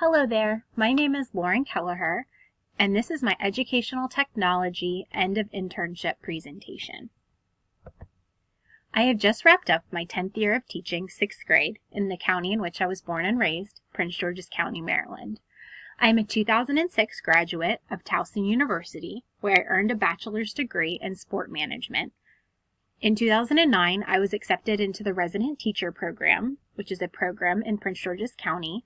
Hello there, my name is Lauren Kelleher, and this is my Educational Technology End of Internship Presentation. I have just wrapped up my 10th year of teaching 6th grade in the county in which I was born and raised, Prince George's County, Maryland. I am a 2006 graduate of Towson University, where I earned a bachelor's degree in sport management. In 2009, I was accepted into the Resident Teacher Program, which is a program in Prince George's County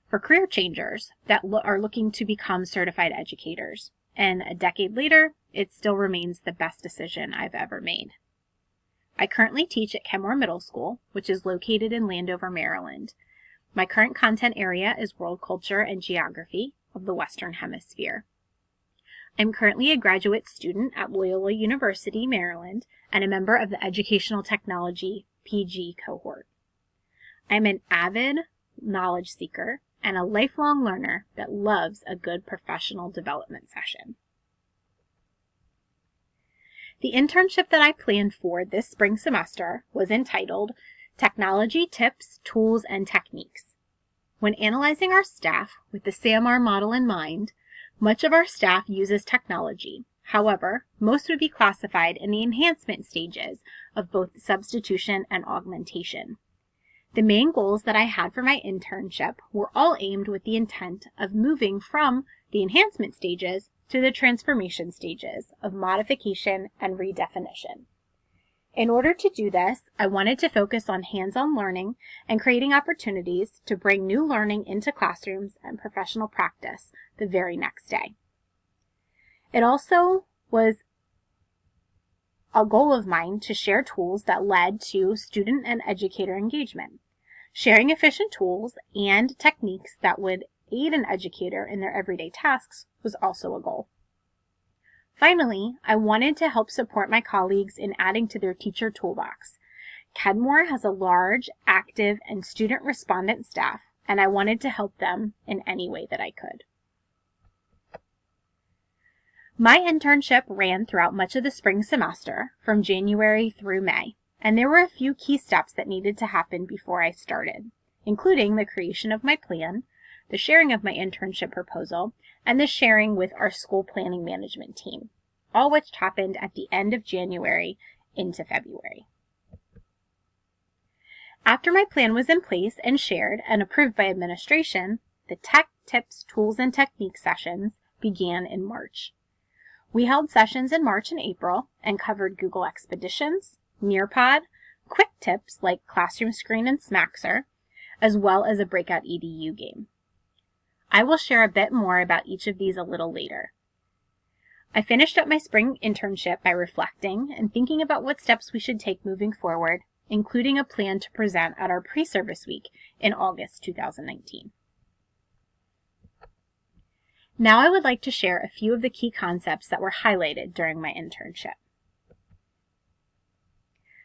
for career changers that are looking to become certified educators. And a decade later, it still remains the best decision I've ever made. I currently teach at Kenmore Middle School, which is located in Landover, Maryland. My current content area is World Culture and Geography of the Western Hemisphere. I'm currently a graduate student at Loyola University, Maryland, and a member of the Educational Technology PG cohort. I'm an avid knowledge seeker and a lifelong learner that loves a good professional development session. The internship that I planned for this spring semester was entitled Technology Tips, Tools, and Techniques. When analyzing our staff with the SAMR model in mind, much of our staff uses technology. However, most would be classified in the enhancement stages of both substitution and augmentation. The main goals that I had for my internship were all aimed with the intent of moving from the enhancement stages to the transformation stages of modification and redefinition. In order to do this, I wanted to focus on hands-on learning and creating opportunities to bring new learning into classrooms and professional practice the very next day. It also was a goal of mine to share tools that led to student and educator engagement. Sharing efficient tools and techniques that would aid an educator in their everyday tasks was also a goal. Finally, I wanted to help support my colleagues in adding to their teacher toolbox. Kenmore has a large, active, and student respondent staff, and I wanted to help them in any way that I could. My internship ran throughout much of the spring semester, from January through May, and there were a few key steps that needed to happen before I started, including the creation of my plan, the sharing of my internship proposal, and the sharing with our school planning management team, all which happened at the end of January into February. After my plan was in place and shared and approved by administration, the Tech Tips, Tools, and Techniques sessions began in March. We held sessions in March and April and covered Google Expeditions, Nearpod, quick tips like Classroom Screen and Smaxer, as well as a breakout EDU game. I will share a bit more about each of these a little later. I finished up my spring internship by reflecting and thinking about what steps we should take moving forward, including a plan to present at our pre-service week in August 2019. Now I would like to share a few of the key concepts that were highlighted during my internship.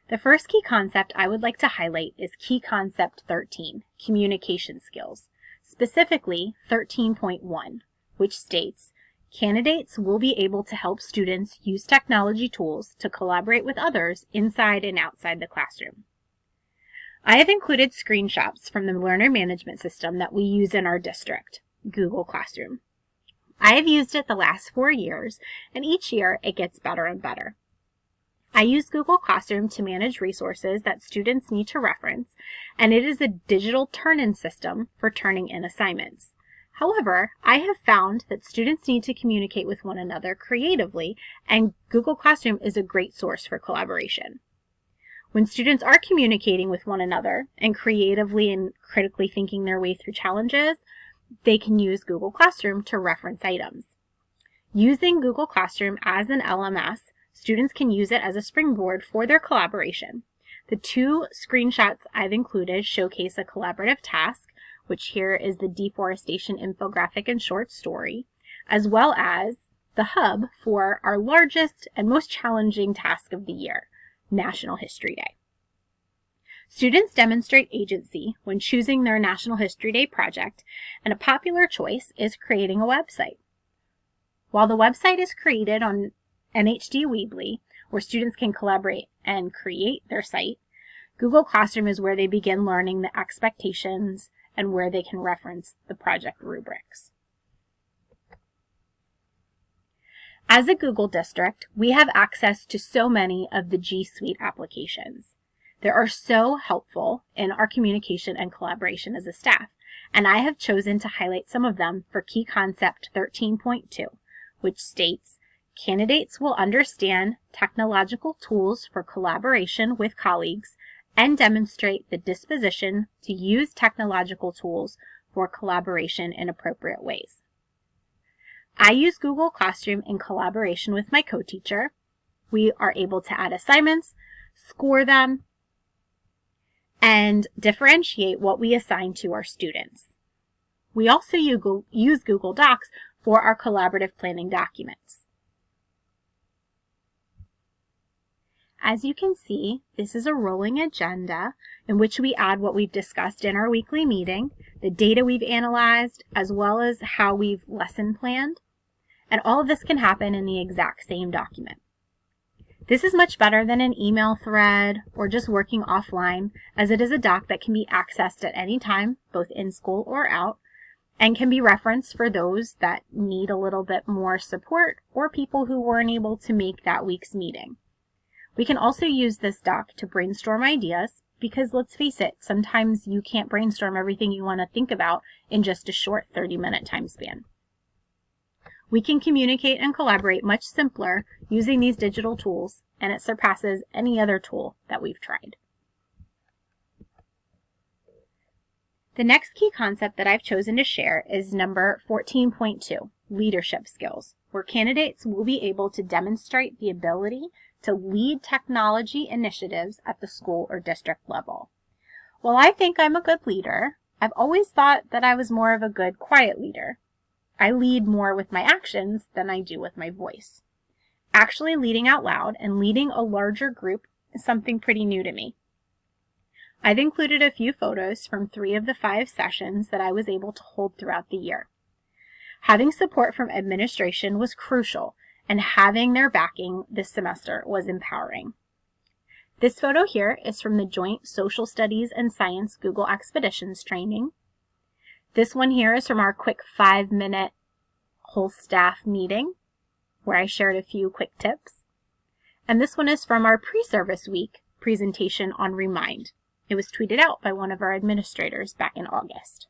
The first key concept I would like to highlight is Key Concept 13, Communication Skills, specifically 13.1, which states, candidates will be able to help students use technology tools to collaborate with others inside and outside the classroom. I have included screenshots from the learner management system that we use in our district, Google Classroom. I have used it the last 4 years, and each year it gets better and better. I use Google Classroom to manage resources that students need to reference, and it is a digital turn-in system for turning in assignments. However, I have found that students need to communicate with one another creatively, and Google Classroom is a great source for collaboration. When students are communicating with one another and creatively and critically thinking their way through challenges, they can use Google Classroom to reference items. Using Google Classroom as an LMS, students can use it as a springboard for their collaboration. The 2 screenshots I've included showcase a collaborative task, which here is the deforestation infographic and short story, as well as the hub for our largest and most challenging task of the year, National History Day. Students demonstrate agency when choosing their National History Day project, and a popular choice is creating a website. While the website is created on NHD Weebly, where students can collaborate and create their site, Google Classroom is where they begin learning the expectations and where they can reference the project rubrics. As a Google district, we have access to so many of the G Suite applications. They are so helpful in our communication and collaboration as a staff, and I have chosen to highlight some of them for Key Concept 13.2, which states, candidates will understand technological tools for collaboration with colleagues and demonstrate the disposition to use technological tools for collaboration in appropriate ways. I use Google Classroom in collaboration with my co-teacher. We are able to add assignments, score them, and differentiate what we assign to our students. We also use Google Docs for our collaborative planning documents. As you can see, this is a rolling agenda in which we add what we've discussed in our weekly meeting, the data we've analyzed, as well as how we've lesson planned. And all of this can happen in the exact same document. This is much better than an email thread or just working offline, as it is a doc that can be accessed at any time, both in school or out, and can be referenced for those that need a little bit more support or people who weren't able to make that week's meeting. We can also use this doc to brainstorm ideas because, let's face it, sometimes you can't brainstorm everything you want to think about in just a short 30-minute time span. We can communicate and collaborate much simpler using these digital tools, and it surpasses any other tool that we've tried. The next key concept that I've chosen to share is number 14.2, leadership skills, where candidates will be able to demonstrate the ability to lead technology initiatives at the school or district level. While I think I'm a good leader, I've always thought that I was more of a good quiet leader. I lead more with my actions than I do with my voice. Actually leading out loud and leading a larger group is something pretty new to me. I've included a few photos from 3 of the 5 sessions that I was able to hold throughout the year. Having support from administration was crucial, and having their backing this semester was empowering. This photo here is from the Joint Social Studies and Science Google Expeditions training. This one here is from our quick 5-minute whole staff meeting, where I shared a few quick tips. And this one is from our pre-service week presentation on Remind. It was tweeted out by one of our administrators back in August.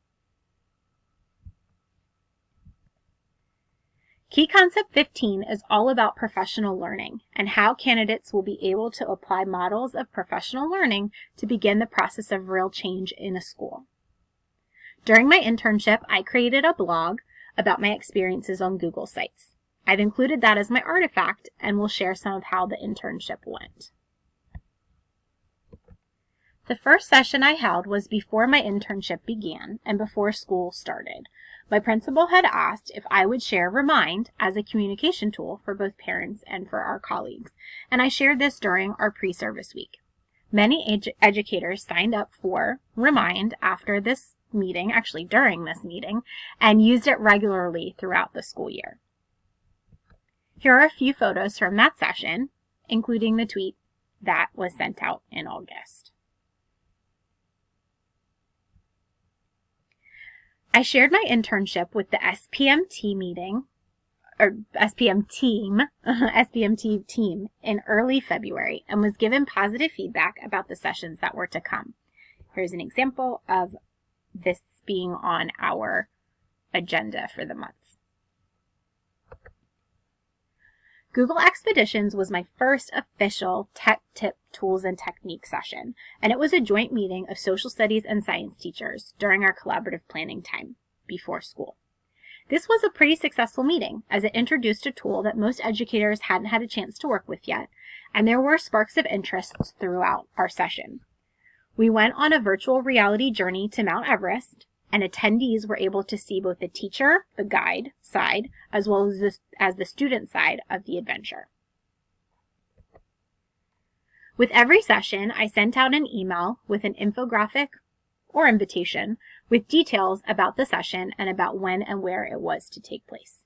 Key Concept 15 is all about professional learning and how candidates will be able to apply models of professional learning to begin the process of real change in a school. During my internship, I created a blog about my experiences on Google Sites. I've included that as my artifact and will share some of how the internship went. The first session I held was before my internship began and before school started. My principal had asked if I would share Remind as a communication tool for both parents and for our colleagues, and I shared this during our pre-service week. Many educators signed up for Remind after this meeting, actually during this meeting, and used it regularly throughout the school year. Here are a few photos from that session, including the tweet that was sent out in August. I shared my internship with the SPMT team in early February and was given positive feedback about the sessions that were to come. Here's an example of this being on our agenda for the month. Google Expeditions was my first official Tech Tip Tools and Techniques session, and it was a joint meeting of social studies and science teachers during our collaborative planning time before school. This was a pretty successful meeting, as it introduced a tool that most educators hadn't had a chance to work with yet, and there were sparks of interest throughout our session. We went on a virtual reality journey to Mount Everest, and attendees were able to see both the teacher, the guide side, as well as the student side of the adventure. With every session, I sent out an email with an infographic or invitation with details about the session and about when and where it was to take place.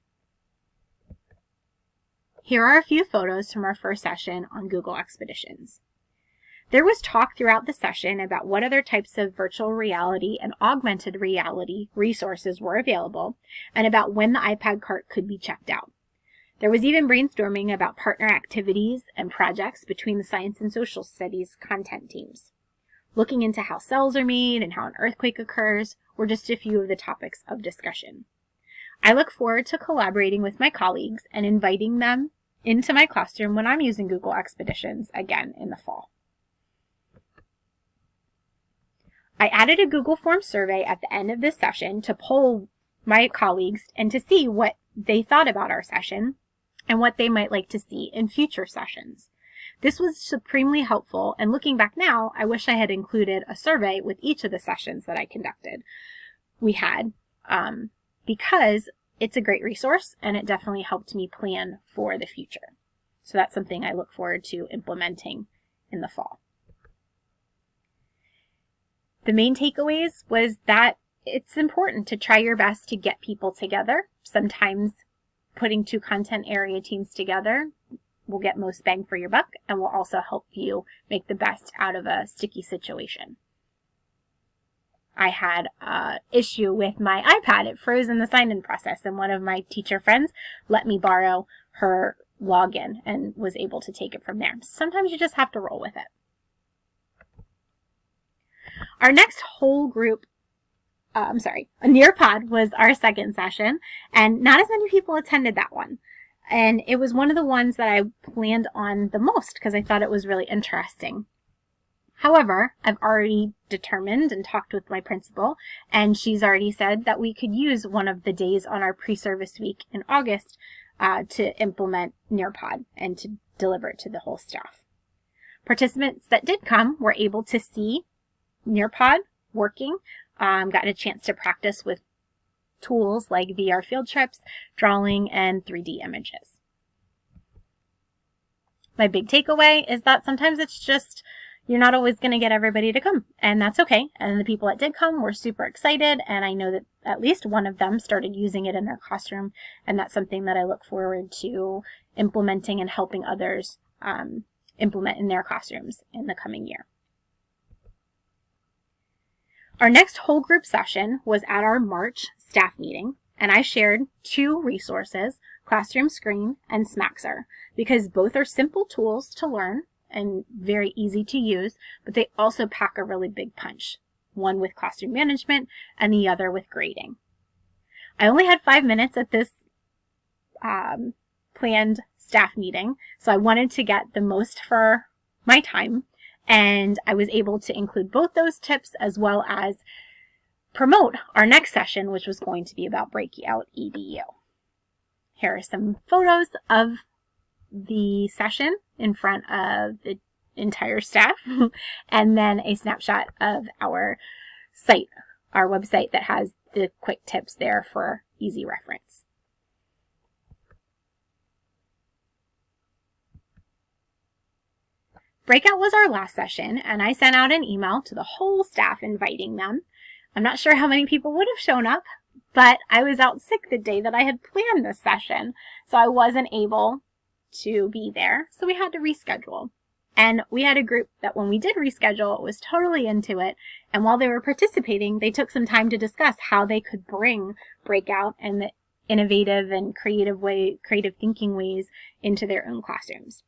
Here are a few photos from our first session on Google Expeditions. There was talk throughout the session about what other types of virtual reality and augmented reality resources were available, and about when the iPad cart could be checked out. There was even brainstorming about partner activities and projects between the science and social studies content teams. Looking into how cells are made and how an earthquake occurs were just a few of the topics of discussion. I look forward to collaborating with my colleagues and inviting them into my classroom when I'm using Google Expeditions again in the fall. I added a Google Form survey at the end of this session to poll my colleagues and to see what they thought about our session and what they might like to see in future sessions. This was supremely helpful, and looking back now, I wish I had included a survey with each of the sessions that I conducted. Because it's a great resource and it definitely helped me plan for the future. So that's something I look forward to implementing in the fall. The main takeaways was that it's important to try your best to get people together. Sometimes putting two content area teams together will get most bang for your buck and will also help you make the best out of a sticky situation. I had an issue with my iPad. It froze in the sign-in process, and one of my teacher friends let me borrow her login and was able to take it from there. Sometimes you just have to roll with it. Our next whole group, a Nearpod was our second session, and not as many people attended that one. And it was one of the ones that I planned on the most because I thought it was really interesting. However, I've already determined and talked with my principal, and she's already said that we could use one of the days on our pre-service week in August to implement Nearpod and to deliver it to the whole staff. Participants that did come were able to see Nearpod working, got a chance to practice with tools like VR field trips, drawing, and 3D images. My big takeaway is that sometimes it's just you're not always going to get everybody to come, and that's okay. And the people that did come were super excited, and I know that at least one of them started using it in their classroom, and that's something that I look forward to implementing and helping others implement in their classrooms in the coming year. Our next whole group session was at our March staff meeting, and I shared two resources, Classroom Screen and Smaxer, because both are simple tools to learn and very easy to use, but they also pack a really big punch, one with classroom management and the other with grading. I only had 5 minutes at this planned staff meeting, so I wanted to get the most for my time, and I was able to include both those tips as well as promote our next session, which was going to be about Breakout EDU. Here are some photos of the session in front of the entire staff, and then a snapshot of our site, our website that has the quick tips there for easy reference. Breakout was our last session, and I sent out an email to the whole staff inviting them. I'm not sure how many people would have shown up, but I was out sick the day that I had planned this session, so I wasn't able to be there, so we had to reschedule. And we had a group that when we did reschedule was totally into it, and while they were participating, they took some time to discuss how they could bring Breakout and the innovative and creative thinking ways into their own classrooms.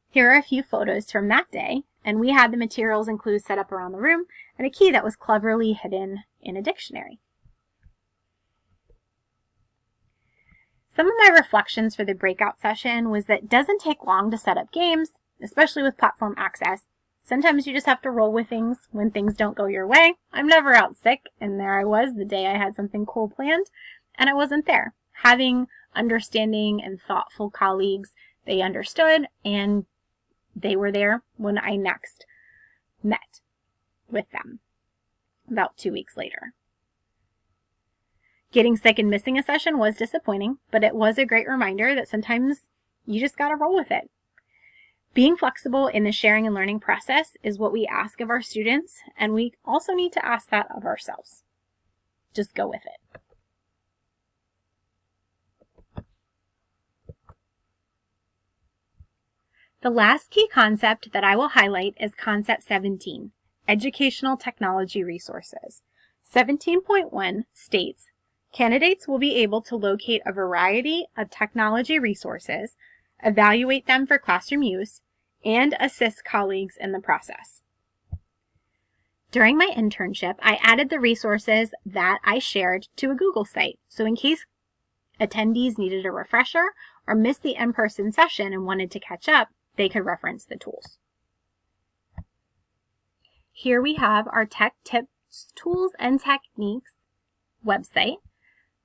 Here are a few photos from that day, and we had the materials and clues set up around the room and a key that was cleverly hidden in a dictionary. Some of my reflections for the breakout session was that it doesn't take long to set up games, especially with platform access. Sometimes you just have to roll with things when things don't go your way. I'm never out sick, and there I was the day I had something cool planned, and I wasn't there. Having understanding and thoughtful colleagues, they understood, and they were there when I next met with them about 2 weeks later. Getting sick and missing a session was disappointing, but it was a great reminder that sometimes you just got to roll with it. Being flexible in the sharing and learning process is what we ask of our students, and we also need to ask that of ourselves. Just go with it. The last key concept that I will highlight is Concept 17, Educational Technology Resources. 17.1 states, candidates will be able to locate a variety of technology resources, evaluate them for classroom use, and assist colleagues in the process. During my internship, I added the resources that I shared to a Google site, so in case attendees needed a refresher or missed the in-person session and wanted to catch up, they could reference the tools. Here we have our Tech Tips, Tools, and Techniques website.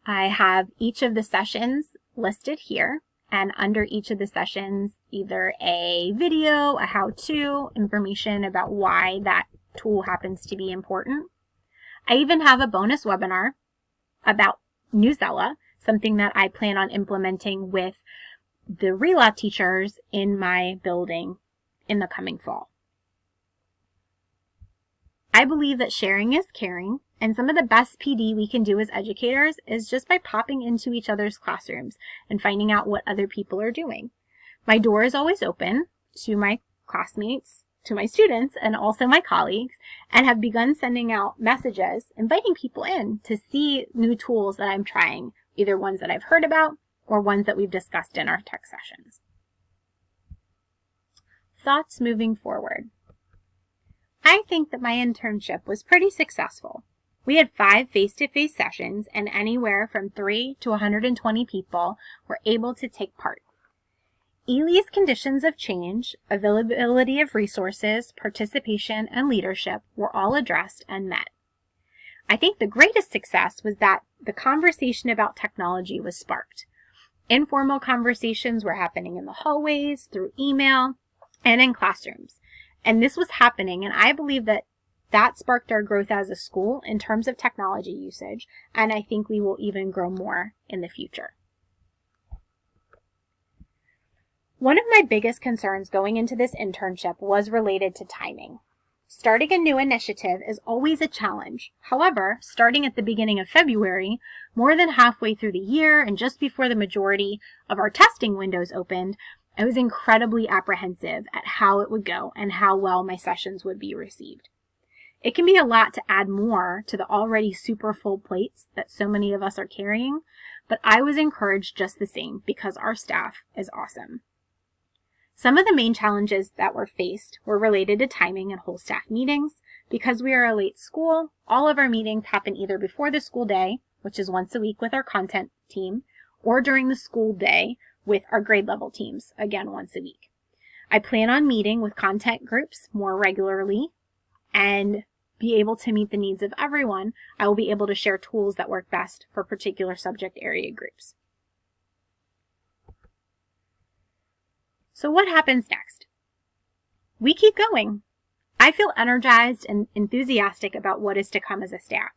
I have each of the sessions listed here, and under each of the sessions, either a video, a how-to, information about why that tool happens to be important. I even have a bonus webinar about Newsela, something that I plan on implementing with the RELA teachers in my building in the coming fall. I believe that sharing is caring, and some of the best PD we can do as educators is just by popping into each other's classrooms and finding out what other people are doing. My door is always open to my classmates, to my students, and also my colleagues, and have begun sending out messages inviting people in to see new tools that I'm trying, either ones that I've heard about or ones that we've discussed in our tech sessions. Thoughts moving forward. I think that my internship was pretty successful. We had 5 face-to-face sessions, and anywhere from 3 to 120 people were able to take part. ELE's conditions of change, availability of resources, participation, and leadership were all addressed and met. I think the greatest success was that the conversation about technology was sparked. Informal conversations were happening in the hallways, through email, and in classrooms. And this was happening, and I believe that sparked our growth as a school in terms of technology usage, and I think we will even grow more in the future. One of my biggest concerns going into this internship was related to timing. Starting a new initiative is always a challenge. However, starting at the beginning of February, more than halfway through the year and just before the majority of our testing windows opened, I was incredibly apprehensive at how it would go and how well my sessions would be received. It can be a lot to add more to the already super full plates that so many of us are carrying, but I was encouraged just the same because our staff is awesome. Some of the main challenges that were faced were related to timing and whole staff meetings. Because we are a late school, all of our meetings happen either before the school day, which is once a week with our content team, or during the school day with our grade level teams, again once a week. I plan on meeting with content groups more regularly and be able to meet the needs of everyone. I will be able to share tools that work best for particular subject area groups. So what happens next? We keep going. I feel energized and enthusiastic about what is to come as a staff.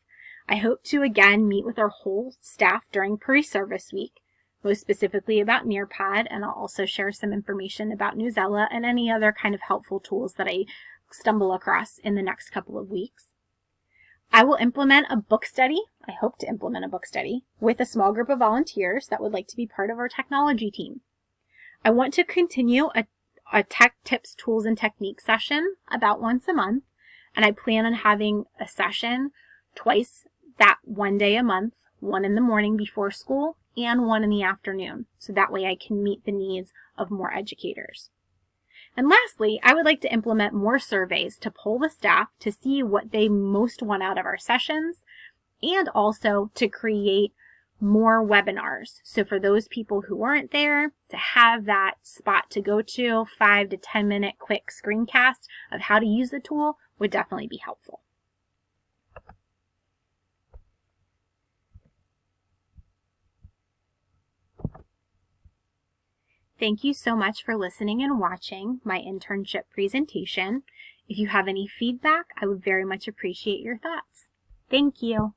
I hope to again meet with our whole staff during pre-service week, most specifically about Nearpod, and I'll also share some information about Newsela and any other kind of helpful tools that I stumble across in the next couple of weeks. I will implement a book study. I hope to implement a book study with a small group of volunteers that would like to be part of our technology team. I want to continue a Tech Tips, Tools, and Techniques session about once a month, and I plan on having a session twice, that one day a month, one in the morning before school and one in the afternoon, so that way I can meet the needs of more educators. And lastly, I would like to implement more surveys to poll the staff to see what they most want out of our sessions, and also to create more webinars. So for those people who aren't there, to have that spot to go to, 5 to 10 minute quick screencast of how to use the tool would definitely be helpful. Thank you so much for listening and watching my internship presentation. If you have any feedback, I would very much appreciate your thoughts. Thank you.